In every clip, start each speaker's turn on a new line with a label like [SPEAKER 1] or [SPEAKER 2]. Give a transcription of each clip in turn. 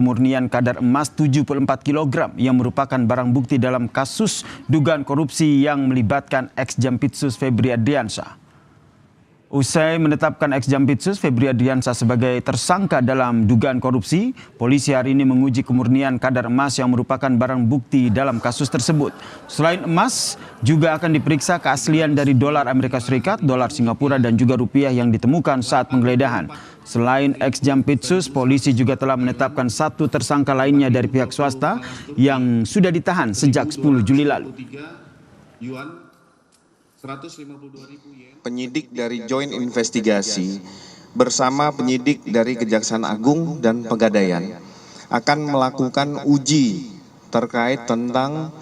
[SPEAKER 1] Pemurnian kadar emas 74 kg yang merupakan barang bukti dalam kasus dugaan korupsi yang melibatkan ex-Jampitsus Febri Adriansyah. Usai menetapkan ex-Jampitsus Febri Adriansyah sebagai tersangka dalam dugaan korupsi, polisi hari ini menguji kemurnian kadar emas yang merupakan barang bukti dalam kasus tersebut. Selain emas, juga akan diperiksa keaslian dari dolar Amerika Serikat, dolar Singapura, dan juga rupiah yang ditemukan saat penggeledahan. Selain ex-Jampitsus, polisi juga telah menetapkan satu tersangka lainnya dari pihak swasta yang sudah ditahan sejak 10 Juli lalu.
[SPEAKER 2] Penyidik dari Joint Investigasi bersama penyidik dari Kejaksaan Agung dan Pegadaian akan melakukan uji terkait tentang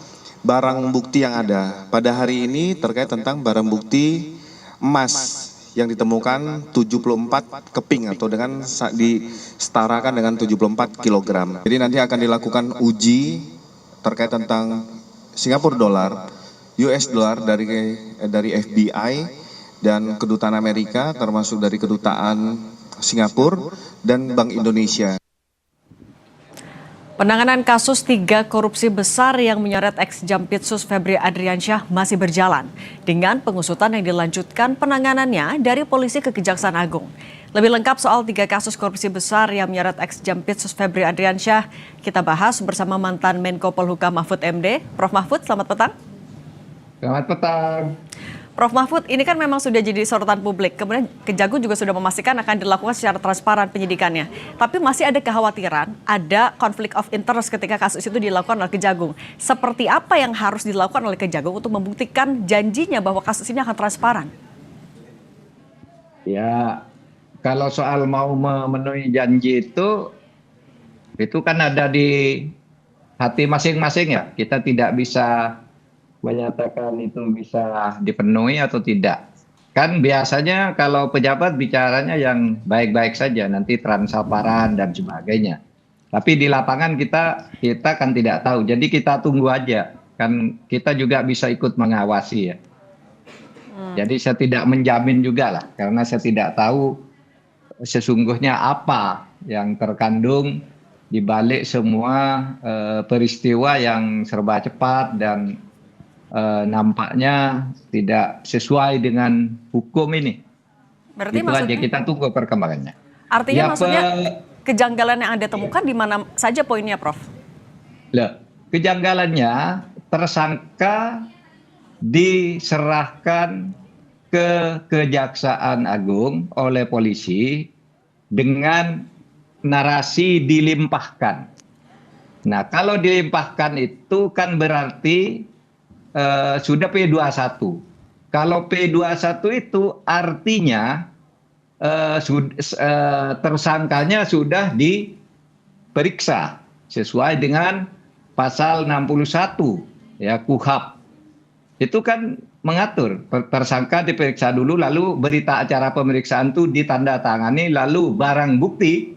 [SPEAKER 2] barang bukti yang ada. Pada hari ini terkait tentang barang bukti emas yang ditemukan 74 keping atau dengan disetarakan dengan 74 kg. Jadi nanti akan dilakukan uji terkait tentang Singapura dolar, US dollar dari FBI dan Kedutaan Amerika, termasuk dari Kedutaan Singapura dan Bank Indonesia.
[SPEAKER 3] Penanganan kasus 3 korupsi besar yang menyeret ex-Jampitsus Febri Adriansyah masih berjalan dengan pengusutan yang dilanjutkan penanganannya dari polisi ke Kejaksaan Agung. Lebih lengkap soal 3 kasus korupsi besar yang menyeret ex-Jampitsus Febri Adriansyah, kita bahas bersama mantan Menko Polhukam Mahfud MD. Prof Mahfud, selamat petang.
[SPEAKER 4] Selamat petang.
[SPEAKER 3] Prof Mahfud, ini kan memang sudah jadi sorotan publik. Kemudian Kejagung juga sudah memastikan akan dilakukan secara transparan penyidikannya. Tapi masih ada kekhawatiran, ada konflik of interest ketika kasus itu dilakukan oleh Kejagung. Seperti apa yang harus dilakukan oleh Kejagung untuk membuktikan janjinya bahwa kasus ini akan transparan?
[SPEAKER 4] Ya, kalau soal mau memenuhi janji itu kan ada di hati masing-masing ya. Kita tidak bisa menyatakan itu bisa dipenuhi atau tidak. Kan biasanya kalau pejabat bicaranya yang baik-baik saja, nanti transparan dan sebagainya. Tapi di lapangan kita kan tidak tahu. Jadi kita tunggu aja. Kan kita juga bisa ikut mengawasi ya. Jadi saya tidak menjamin juga lah, karena saya tidak tahu sesungguhnya apa yang terkandung di balik semua peristiwa yang serba cepat dan nampaknya tidak sesuai dengan hukum ini.
[SPEAKER 3] Berarti
[SPEAKER 4] itu
[SPEAKER 3] maksudnya,
[SPEAKER 4] aja kita tunggu perkembangannya.
[SPEAKER 3] Artinya ya, maksudnya kejanggalan yang Anda temukan di mana saja poinnya, Prof?
[SPEAKER 4] Kejanggalannya tersangka diserahkan ke Kejaksaan Agung oleh polisi dengan narasi dilimpahkan. Nah, kalau dilimpahkan itu kan berarti sudah P21. Kalau P21 itu artinya tersangkanya sudah diperiksa sesuai dengan pasal 61 ya KUHP. Itu kan mengatur tersangka diperiksa dulu, lalu berita acara pemeriksaan itu ditandatangani, lalu barang bukti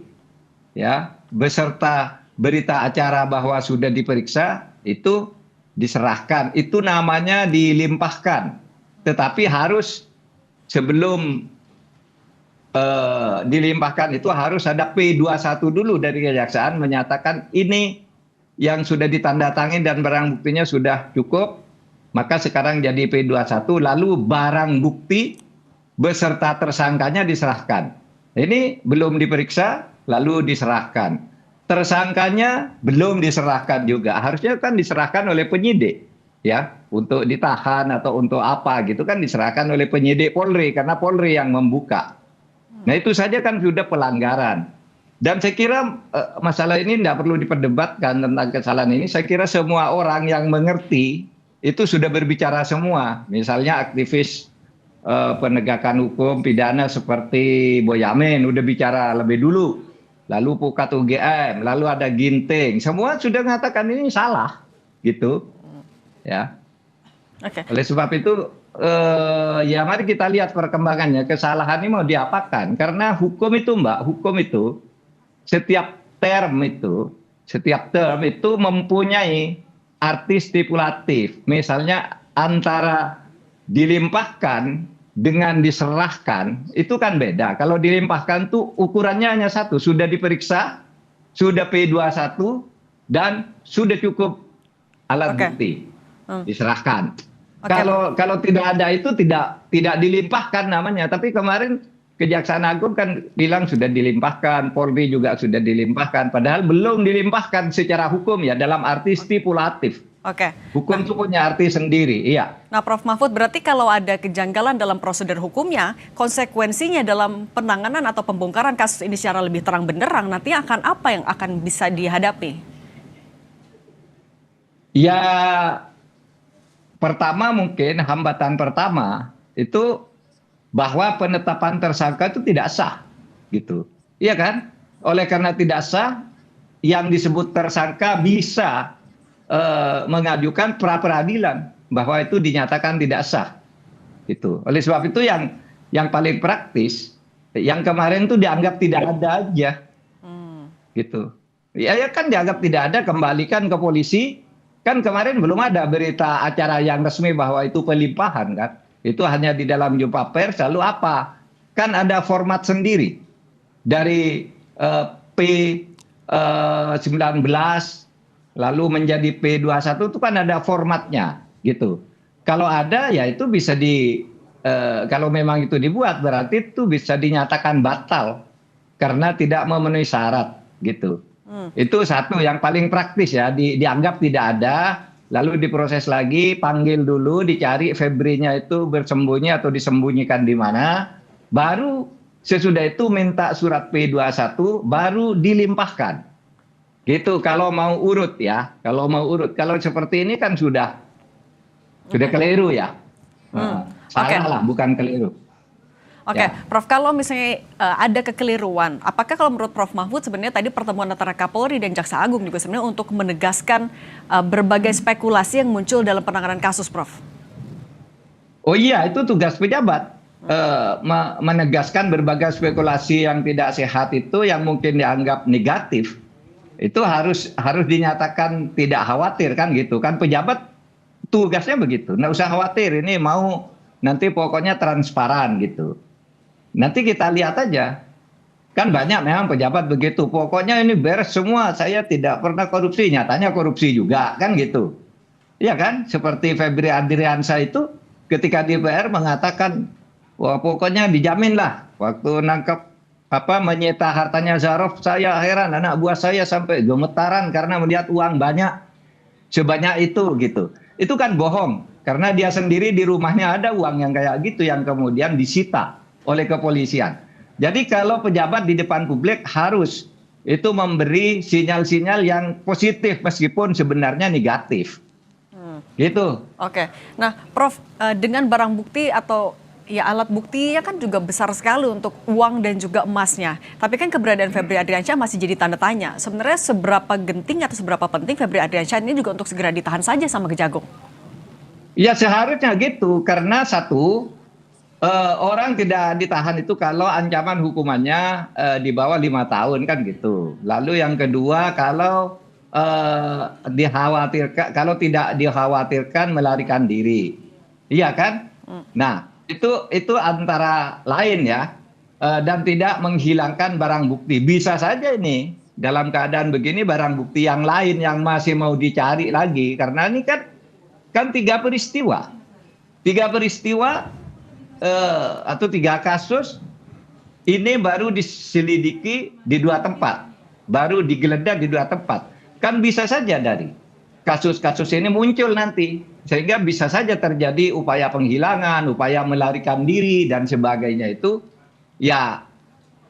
[SPEAKER 4] ya beserta berita acara bahwa sudah diperiksa itu diserahkan. Itu namanya dilimpahkan. Tetapi harus sebelum dilimpahkan itu harus ada P21 dulu dari Kejaksaan menyatakan ini yang sudah ditandatangani dan barang buktinya sudah cukup, maka sekarang jadi P21, lalu barang bukti beserta tersangkanya diserahkan. Ini belum diperiksa lalu diserahkan. Tersangkanya belum diserahkan juga. Harusnya kan diserahkan oleh penyidik ya, untuk ditahan atau untuk apa gitu kan diserahkan oleh penyidik Polri karena Polri yang membuka. Nah, itu saja kan sudah pelanggaran. Dan saya kira masalah ini tidak perlu diperdebatkan tentang kesalahan ini. Saya kira semua orang yang mengerti itu sudah berbicara semua. Misalnya aktivis penegakan hukum pidana seperti Boyamin udah bicara lebih dulu. Lalu Pukat UGM, lalu ada Ginting, semua sudah mengatakan ini salah, gitu, ya.
[SPEAKER 3] Okay.
[SPEAKER 4] Oleh sebab itu, ya mari kita lihat perkembangannya. Kesalahan ini mau diapakan? Karena hukum itu, Mbak, hukum itu setiap term itu mempunyai arti stipulatif. Misalnya antara dilimpahkan dengan diserahkan itu kan beda. Kalau dilimpahkan tuh ukurannya hanya satu, sudah diperiksa sudah P21 dan sudah cukup alat
[SPEAKER 3] Oke.
[SPEAKER 4] bukti diserahkan.
[SPEAKER 3] Oke.
[SPEAKER 4] Kalau tidak ada itu tidak dilimpahkan namanya. Tapi kemarin Kejaksaan Agung kan bilang sudah dilimpahkan, Polri juga sudah dilimpahkan, padahal belum dilimpahkan secara hukum ya, dalam arti stipulatif.
[SPEAKER 3] Oke.
[SPEAKER 4] Hukum itu punya arti sendiri, iya.
[SPEAKER 3] Nah, Prof Mahfud, berarti kalau ada kejanggalan dalam prosedur hukumnya, konsekuensinya dalam penanganan atau pembongkaran kasus ini secara lebih terang benderang, nanti akan apa yang akan bisa dihadapi?
[SPEAKER 4] Ya, pertama mungkin hambatan pertama itu bahwa penetapan tersangka itu tidak sah, gitu. Iya kan? Oleh karena tidak sah, yang disebut tersangka bisa mengajukan pra peradilan bahwa itu dinyatakan tidak sah, gitu. Oleh sebab itu yang paling praktis, yang kemarin itu dianggap tidak ada aja, gitu. Ya kan dianggap tidak ada, kembalikan ke polisi. Kan kemarin belum ada berita acara yang resmi bahwa itu pelimpahan kan. Itu hanya di dalam jumpa pers, lalu apa? Kan ada format sendiri. Dari P19 lalu menjadi P21 itu kan ada formatnya gitu. Kalau ada ya itu bisa kalau memang itu dibuat berarti itu bisa dinyatakan batal karena tidak memenuhi syarat gitu. Itu satu yang paling praktis ya, dianggap tidak ada. Lalu diproses lagi, panggil dulu, dicari Febrinya itu bersembunyi atau disembunyikan di mana. Baru sesudah itu minta surat P21, baru dilimpahkan. Gitu kalau mau urut ya. Kalau mau urut. Kalau seperti ini kan sudah keliru ya. Salah lah, bukan keliru.
[SPEAKER 3] Oke,
[SPEAKER 4] Ya.
[SPEAKER 3] Prof, kalau misalnya ada kekeliruan, apakah kalau menurut Prof Mahfud sebenarnya tadi pertemuan antara Kapolri dan Jaksa Agung juga sebenarnya untuk menegaskan berbagai spekulasi yang muncul dalam penanganan kasus, Prof?
[SPEAKER 4] Oh iya, itu tugas pejabat. Menegaskan berbagai spekulasi yang tidak sehat itu yang mungkin dianggap negatif. Itu harus dinyatakan tidak khawatir kan gitu. Kan pejabat tugasnya begitu. Nggak usah khawatir, ini mau nanti pokoknya transparan gitu. Nanti kita lihat aja. Kan banyak memang pejabat begitu. Pokoknya ini beres semua, saya tidak pernah korupsi. Nyatanya korupsi juga, kan gitu. Iya kan? Seperti Febri Adriansyah itu ketika DPR mengatakan, wah pokoknya dijamin lah. Waktu nangkep menyita hartanya Zarov, saya heran. Anak buah saya sampai gemetaran karena melihat uang banyak. Sebanyak itu gitu. Itu kan bohong. Karena dia sendiri di rumahnya ada uang yang kayak gitu yang kemudian disita oleh kepolisian. Jadi kalau pejabat di depan publik harus itu memberi sinyal-sinyal yang positif meskipun sebenarnya negatif. Gitu.
[SPEAKER 3] Oke. Nah, Prof, dengan barang bukti atau ya alat buktinya kan juga besar sekali untuk uang dan juga emasnya. Tapi kan keberadaan Febri Adriansyah masih jadi tanda tanya. Sebenarnya seberapa genting atau seberapa penting Febri Adriansyah ini juga untuk segera ditahan saja sama Kejagung?
[SPEAKER 4] Ya seharusnya gitu, karena satu, orang tidak ditahan itu kalau ancaman hukumannya di bawah 5 tahun kan gitu. Lalu yang kedua, kalau kalau tidak dikhawatirkan melarikan diri, iya kan? Nah itu antara lain ya, dan tidak menghilangkan barang bukti. Bisa saja ini dalam keadaan begini barang bukti yang lain yang masih mau dicari lagi, karena ini kan 3 peristiwa. 3 peristiwa atau 3 kasus ini baru diselidiki di 2 tempat. Baru digeledah di 2 tempat. Kan bisa saja dari kasus-kasus ini muncul nanti. Sehingga bisa saja terjadi upaya penghilangan, upaya melarikan diri dan sebagainya itu. Ya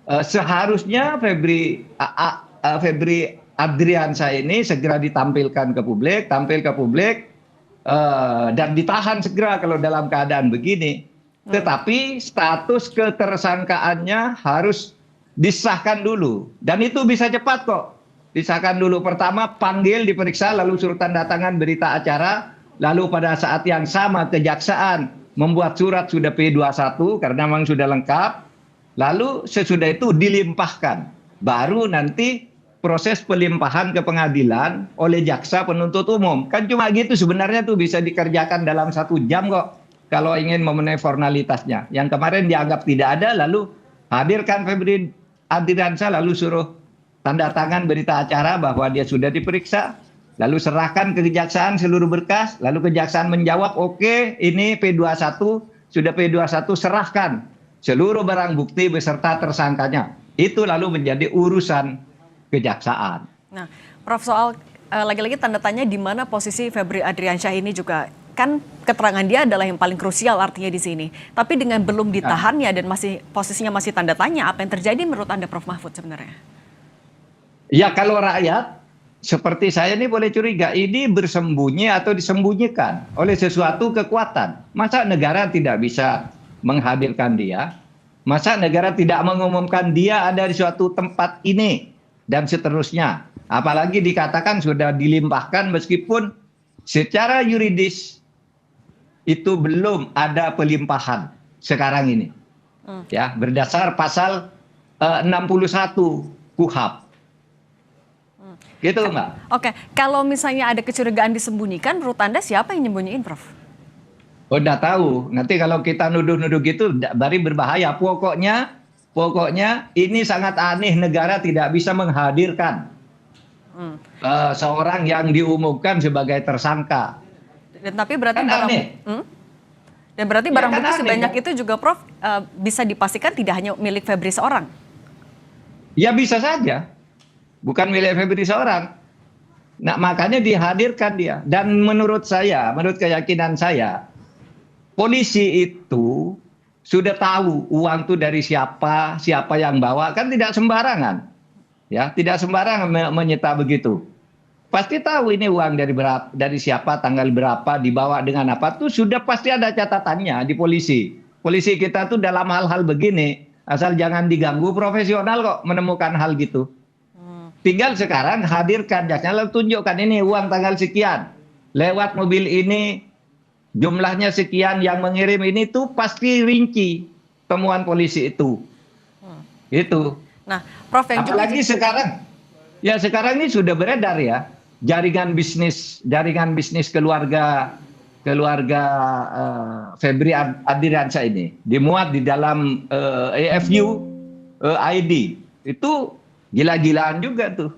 [SPEAKER 4] seharusnya Febri Adriansyah ini segera ditampilkan ke publik, tampil ke publik. Dan ditahan segera kalau dalam keadaan begini. Tetapi status ketersangkaannya harus disahkan dulu. Dan itu bisa cepat kok. Disahkan dulu. Pertama panggil, diperiksa, lalu suruh tanda tangan berita acara. Lalu pada saat yang sama kejaksaan membuat surat sudah P21 karena memang sudah lengkap. Lalu sesudah itu dilimpahkan. Baru nanti proses pelimpahan ke pengadilan oleh jaksa penuntut umum. Kan cuma gitu sebenarnya tuh bisa dikerjakan dalam 1 jam kok. Kalau ingin memenuhi formalitasnya. Yang kemarin dianggap tidak ada lalu hadirkan Febri Adriansyah lalu suruh tanda tangan berita acara bahwa dia sudah diperiksa, lalu serahkan ke kejaksaan seluruh berkas, lalu kejaksaan menjawab, oke, ini P21, sudah P21 serahkan seluruh barang bukti beserta tersangkanya. Itu lalu menjadi urusan kejaksaan.
[SPEAKER 3] Nah, Prof, soal lagi-lagi tanda tanya di mana posisi Febri Adriansyah ini juga kan keterangan dia adalah yang paling krusial artinya di sini. Tapi dengan belum ditahannya dan posisinya masih tanda tanya, apa yang terjadi menurut Anda, Prof Mahfud sebenarnya?
[SPEAKER 4] Ya, kalau rakyat seperti saya ini boleh curiga ini bersembunyi atau disembunyikan oleh sesuatu kekuatan. Masa negara tidak bisa menghadirkan dia? Masa negara tidak mengumumkan dia ada di suatu tempat ini dan seterusnya? Apalagi dikatakan sudah dilimpahkan meskipun secara yuridis itu belum ada pelimpahan sekarang ini. Ya, berdasar pasal 61 KUHP. Gitu, Mbak.
[SPEAKER 3] Oke, kalau misalnya ada kecurigaan disembunyikan, menurut Anda siapa yang nyembunyiin, Prof?
[SPEAKER 4] Oh, udah tahu. Nanti kalau kita nuduh-nuduh gitu, bari berbahaya. Pokoknya ini sangat aneh, negara tidak bisa menghadirkan seorang yang diumumkan sebagai tersangka.
[SPEAKER 3] Dan tapi berarti
[SPEAKER 4] Kan aneh.
[SPEAKER 3] Dan berarti
[SPEAKER 4] Ya,
[SPEAKER 3] barang
[SPEAKER 4] kan
[SPEAKER 3] bukti
[SPEAKER 4] aneh,
[SPEAKER 3] sebanyak
[SPEAKER 4] kan?
[SPEAKER 3] itu juga, Prof, bisa dipastikan tidak hanya milik Febri seorang.
[SPEAKER 4] Ya bisa saja. Bukan milik Febri seorang. Nah, makanya dihadirkan dia. Dan menurut saya, menurut keyakinan saya, polisi itu sudah tahu uang itu dari siapa yang bawa, kan tidak sembarangan. Ya, tidak sembarangan menyita begitu. Pasti tahu ini uang dari siapa, tanggal berapa, dibawa dengan apa, tuh sudah pasti ada catatannya di polisi. Polisi kita tuh dalam hal-hal begini, asal jangan diganggu, profesional kok menemukan hal gitu. Tinggal sekarang hadirkan jaksa, lalu tunjukkan ini uang tanggal sekian, lewat mobil ini, jumlahnya sekian, yang mengirim ini tuh pasti rinci temuan polisi itu. Itu.
[SPEAKER 3] Nah, Prof, yang
[SPEAKER 4] apalagi sekarang, ya sekarang ini sudah beredar ya jaringan bisnis keluarga Febri Adriansyah ini dimuat di dalam EFU ID itu gila-gilaan juga tuh.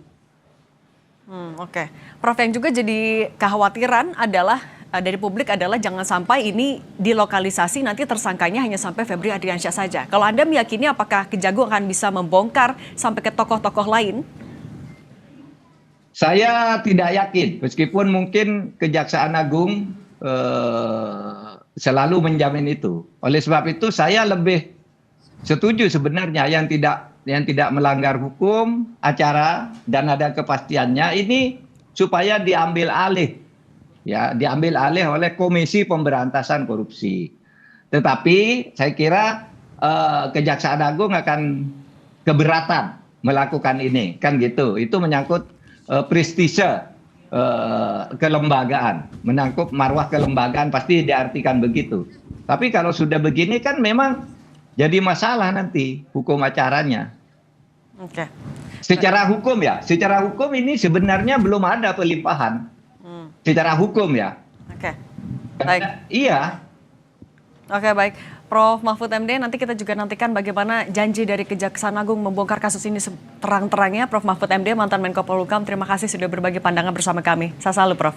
[SPEAKER 3] Oke. Prof, yang juga jadi kekhawatiran adalah dari publik adalah jangan sampai ini dilokalisasi nanti tersangkanya hanya sampai Febri Adriansyah saja. Kalau Anda meyakini apakah Kejagung akan bisa membongkar sampai ke tokoh-tokoh lain?
[SPEAKER 4] Saya tidak yakin, meskipun mungkin Kejaksaan Agung selalu menjamin itu. Oleh sebab itu saya lebih setuju sebenarnya yang tidak melanggar hukum acara dan ada kepastiannya ini supaya diambil alih oleh Komisi Pemberantasan Korupsi. Tetapi saya kira Kejaksaan Agung akan keberatan melakukan ini, kan gitu. Itu menyangkut prestise kelembagaan, menyangkut marwah kelembagaan, pasti diartikan begitu. Tapi kalau sudah begini kan memang jadi masalah nanti hukum acaranya.
[SPEAKER 3] Oke.
[SPEAKER 4] Secara hukum ini sebenarnya belum ada pelimpahan. Secara hukum ya.
[SPEAKER 3] Oke. Baik.
[SPEAKER 4] Iya.
[SPEAKER 3] Oke, baik. Prof Mahfud MD, nanti kita juga nantikan bagaimana janji dari Kejaksaan Agung membongkar kasus ini terang-terangnya. Prof Mahfud MD, mantan Menko Polhukam, terima kasih sudah berbagi pandangan bersama kami. Saya selalu, Prof.